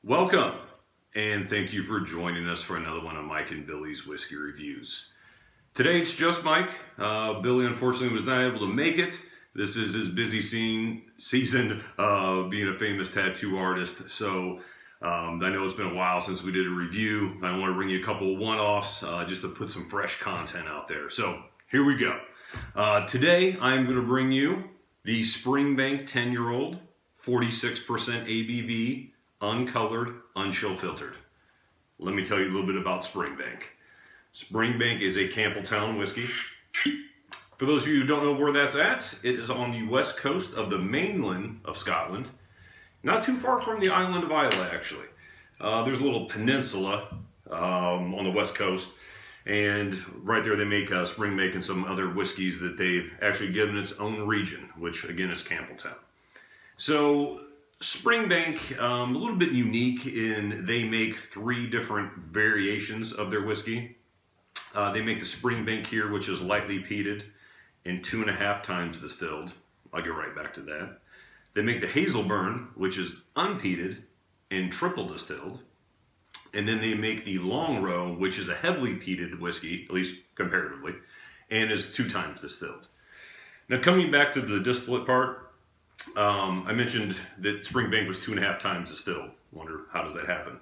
Welcome, and thank you for joining us for another one of Mike and Billy's Whiskey Reviews. Today it's just Mike. Billy unfortunately was not able to make it. This is his busy season being a famous tattoo artist. So I know it's been a while since we did a review. I want to bring you a couple of one-offs just to put some fresh content out there. So here we go. Today I'm going to bring you the Springbank 10-year-old, 46% ABV, uncolored, unchill filtered. Let me tell you a little bit about Springbank. Springbank is a Campbeltown whiskey. For those of you who don't know where that's at, it is on the west coast of the mainland of Scotland. Not too far from the island of Islay, actually. There's a little peninsula on the west coast, and right there they make Springbank and some other whiskeys that they've actually given its own region, which again is Campbeltown. So Springbank, a little bit unique in they make three different variations of their whiskey. They make the Springbank here, which is lightly peated and 2.5 times distilled. I'll get right back to that. They make the Hazelburn, which is unpeated and triple distilled. And then they make the Long Row, which is a heavily peated whiskey, at least comparatively, and is 2 times distilled. Now coming back to the distillate part, I mentioned that Springbank was 2.5 times distilled. Wonder, how does that happen?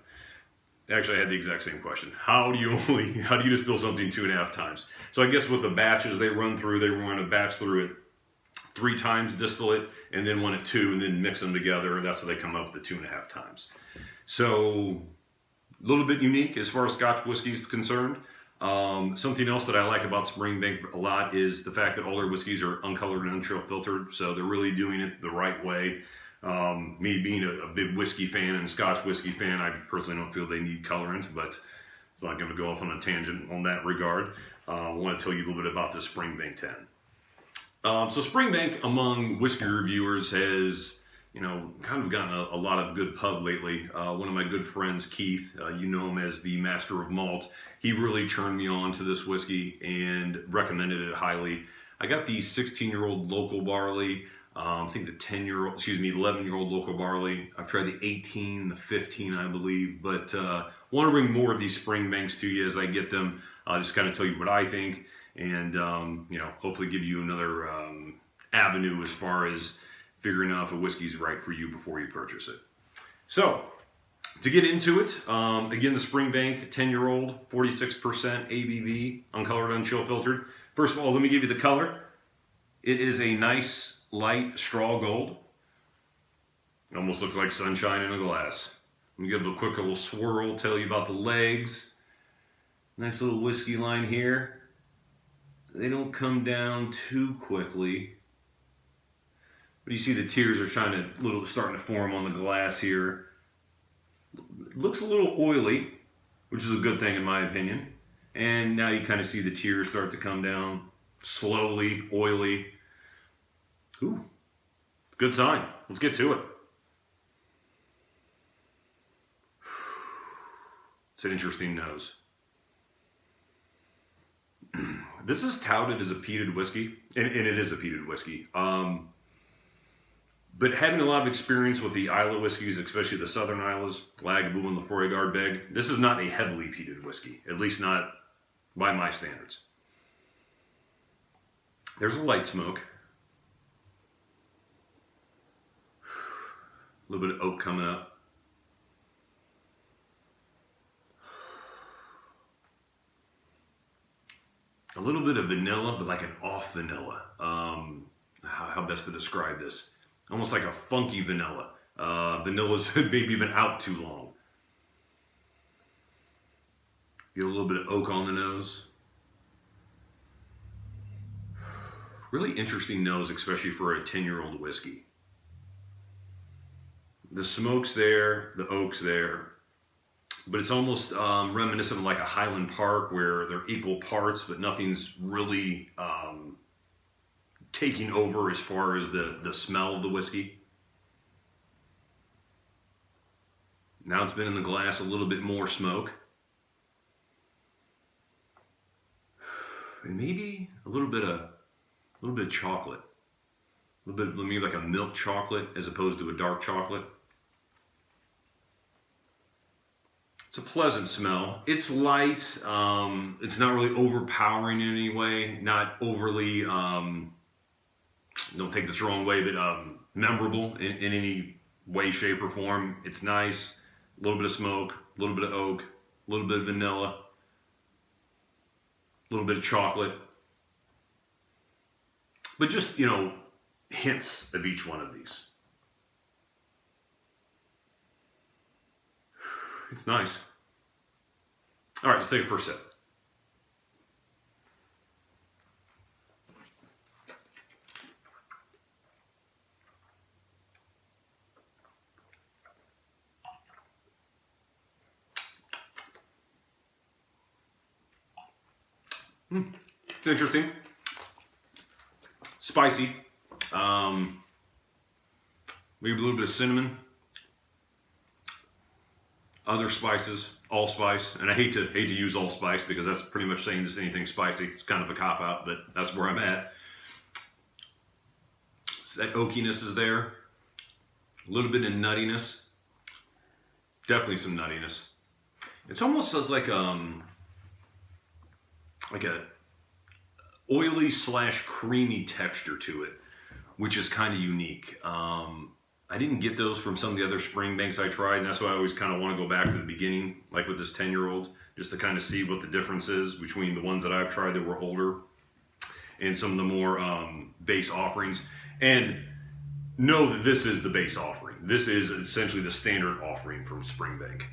Actually, I had the exact same question. How do you distill something 2.5 times? So I guess with the batches they run a batch through it 3 times, distill it, and then one at 2, and then mix them together. That's how they come up with the 2.5 times. So a little bit unique as far as Scotch whiskey is concerned. Something else that I like about Springbank a lot is the fact that all their whiskeys are uncolored and unchill filtered, so they're really doing it the right way. Me being a big whiskey fan and Scotch whiskey fan, I personally don't feel they need colorant, but I'm not going to go off on a tangent on that regard. I want to tell you a little bit about the Springbank 10. So Springbank among whiskey reviewers has, kind of gotten a lot of good pub lately. One of my good friends, Keith, you know him as the Master of Malt. He really turned me on to this whiskey and recommended it highly. I got the 16-year-old local barley. I think the 11-year-old local barley. I've tried the 18, the 15, I believe, but want to bring more of these Springbanks to you as I get them. Just kind of tell you what I think, and hopefully give you another avenue as far as figuring out if a whiskey is right for you before you purchase it. So, to get into it, again, the Springbank 10-year-old, 46% ABV, uncolored, unchill filtered. First of all, let me give you the color. It is a nice, light straw gold. It almost looks like sunshine in a glass. Let me give it a quick little swirl, tell you about the legs. Nice little whiskey line here. They don't come down too quickly. But you see the tears are starting to form on the glass here. It looks a little oily, which is a good thing in my opinion. And now you kind of see the tears start to come down, slowly, oily. Ooh, good sign. Let's get to it. It's an interesting nose. This is touted as a peated whiskey, and it is a peated whiskey. But having a lot of experience with the Islay whiskeys, especially the Southern Isles, Lagavulin and Lafroy Ardbeg, this is not a heavily peated whiskey, at least not by my standards. There's a light smoke. A little bit of oak coming up. A little bit of vanilla, but like an off vanilla. How best to describe this? Almost like a funky vanilla. Vanilla's maybe been out too long. Get a little bit of oak on the nose. Really interesting nose, especially for a 10-year-old whiskey. The smoke's there, the oak's there, but it's almost reminiscent of like a Highland Park where they're equal parts, but nothing's really taking over as far as the smell of the whiskey. Now it's been in the glass, a little bit more smoke. And maybe a little bit of chocolate. A little bit, maybe like a milk chocolate as opposed to a dark chocolate. It's a pleasant smell. It's light. It's not really overpowering in any way. Not overly, don't take this the wrong way, but memorable in any way, shape, or form. It's nice. A little bit of smoke, a little bit of oak, a little bit of vanilla, a little bit of chocolate. But just, you know, hints of each one of these. It's nice. All right, let's take a first sip. It's interesting. Spicy. Maybe a little bit of cinnamon. Other spices, allspice, and I hate to use allspice because that's pretty much saying just anything spicy. It's kind of a cop out, but that's where I'm at. So that oakiness is there. A little bit of nuttiness. Definitely some nuttiness. It's almost as like a oily / creamy texture to it, which is kind of unique. I didn't get those from some of the other Springbanks I tried, and that's why I always kind of want to go back to the beginning, like with this 10-year-old, just to kind of see what the difference is between the ones that I've tried that were older and some of the more base offerings. And know that this is the base offering. This is essentially the standard offering from Springbank.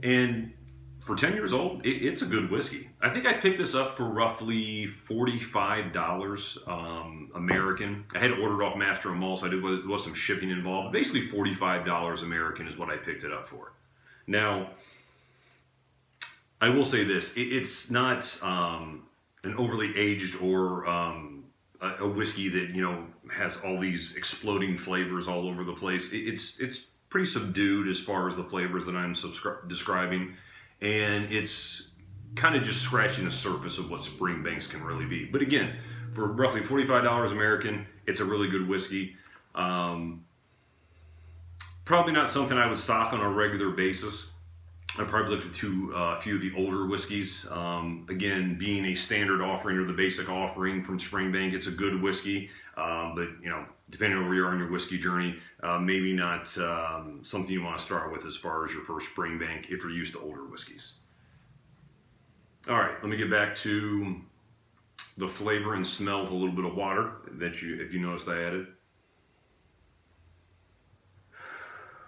And for 10 years old, it's a good whiskey. I think I picked this up for roughly $45 American. I had to order it off Master of Malt, so there was some shipping involved. Basically $45 American is what I picked it up for. Now, I will say this. It's not an overly aged or a whiskey that, you know, has all these exploding flavors all over the place. It's pretty subdued as far as the flavors that I'm describing. And it's kind of just scratching the surface of what Springbanks can really be. But again, for roughly $45 American, it's a really good whiskey. Probably not something I would stock on a regular basis. I'd probably look to a few of the older whiskeys. Again, being a standard offering or the basic offering from Springbank, it's a good whiskey. But, you know, depending on where you are on your whiskey journey, maybe not something you want to start with as far as your first Springbank if you're used to older whiskeys. All right, let me get back to the flavor and smell with a little bit of water that if you noticed I added.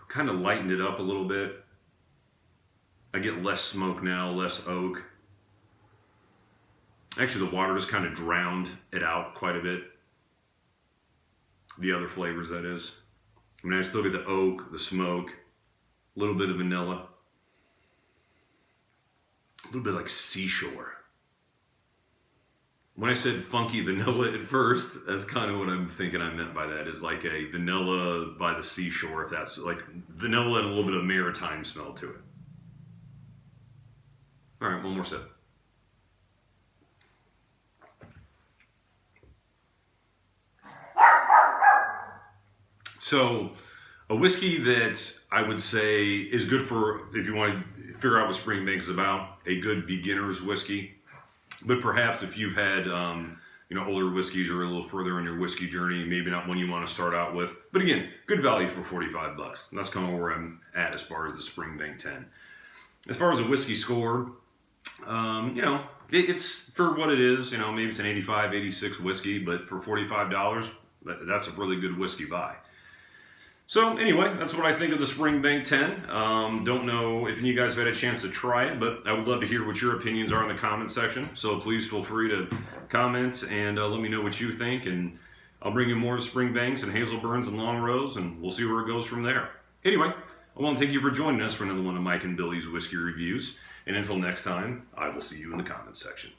Kind of lightened it up a little bit. I get less smoke now, less oak. Actually, the water just kind of drowned it out quite a bit. The other flavors, that is. I mean, I still get the oak, the smoke, a little bit of vanilla, a little bit like seashore. When I said funky vanilla at first, that's kind of what I'm thinking I meant by that, is like a vanilla by the seashore, if that's like vanilla and a little bit of maritime smell to it. All right, one more sip. So, a whiskey that I would say is good for, if you want to figure out what Springbank is about, a good beginner's whiskey. But perhaps if you've had, you know, older whiskeys or a little further in your whiskey journey, maybe not one you want to start out with. But again, good value for $45. And that's kind of where I'm at as far as the Springbank 10. As far as a whiskey score, you know, it's for what it is. You know, maybe it's an 85, 86 whiskey, but for $45, that's a really good whiskey buy. So anyway, that's what I think of the Springbank 10. Don't know if you guys have had a chance to try it, but I would love to hear what your opinions are in the comment section. So please feel free to comment and let me know what you think. And I'll bring you more Springbanks and Hazelburns and Long Rows, and we'll see where it goes from there. Anyway, I want to thank you for joining us for another one of Mike and Billy's Whiskey Reviews. And until next time, I will see you in the comment section.